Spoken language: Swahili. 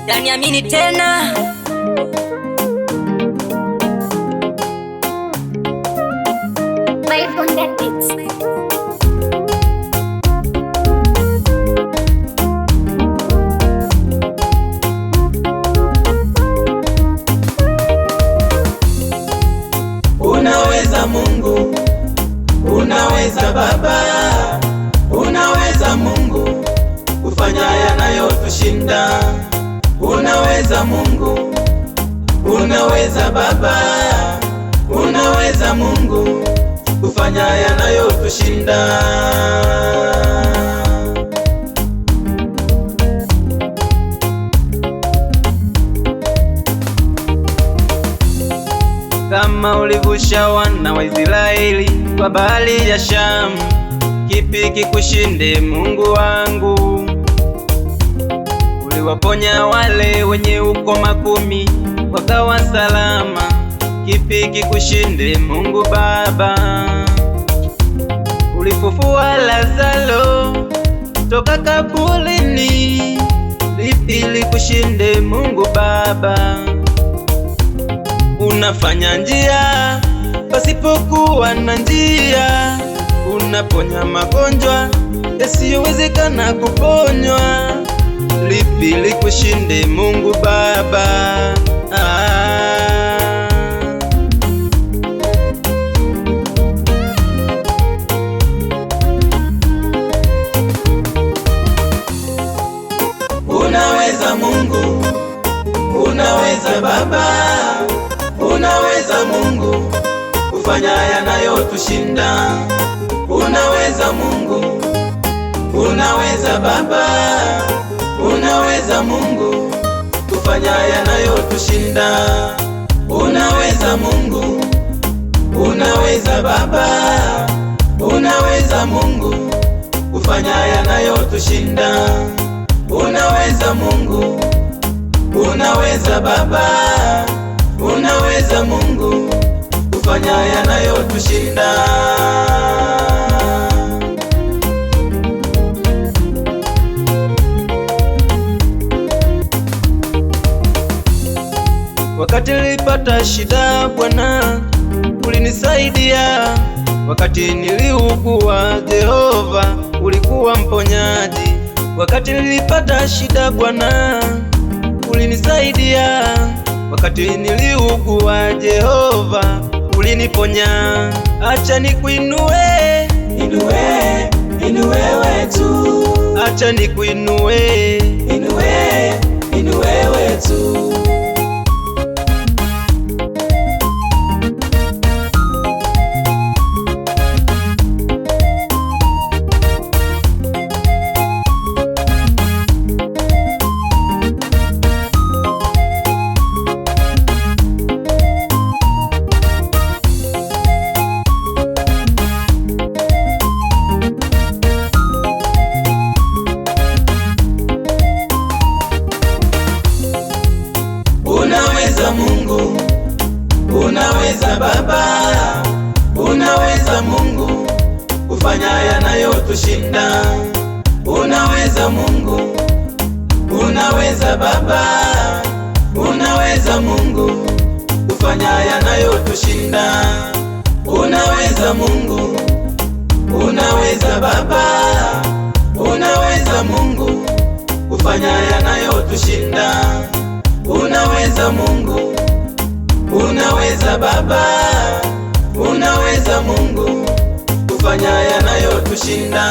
Yaniamini tena. Unaweza Mungu, unaweza Baba, unaweza Mungu kufanya yanayotushinda. Unaweza Mungu, unaweza Baba, unaweza Mungu kufanya yanayotushinda. Kama ulivusha wana wa Israeli kwa bahari ya Shamu, kipi kikushinde Mungu wangu? Uliwaponya wale wenye ukoma 10 wakawa salama, kipi kikushinde Mungu Baba? Ulifufua Lazaro toka kaburini, lipi likushinde Mungu Baba? Unafanya njia pasipokuwa na njia, unaponya magonjwa yasiyowezekana kuponywa, lipi likushinde Mungu Baba? Unaweza Mungu, unaweza Baba, unaweza Mungu kufanya yanayotushinda. Unaweza Mungu, unaweza Baba, unaweza Mungu kufanya yanayotushinda. Unaweza Mungu, unaweza Baba, unaweza Mungu kufanya yanayotushinda. Unaweza Mungu, unaweza Baba, unaweza Mungu kufanya yanayotushinda. Wakati nilipata shida Bwana ulinisaidia, wakati niliugua Jehova ulikuwa mponyaji. Wakati nilipata shida Bwana ulinisaidia, wakati niliugua Jehova uliniponya. Acha nikuinue, inue, inue wetu. Acha nikuinue, inue, inue wetu. Unaweza Mungu, unaweza Baba, unaweza Mungu kufanya yanayotushinda. Unaweza Mungu, unaweza Baba, unaweza Mungu kufanya yanayotushinda. Unaweza Mungu, unaweza Baba, unaweza Mungu kufanya yanayotushinda. Unaweza Mungu, unaweza Baba, unaweza Mungu kufanya yanayotushinda.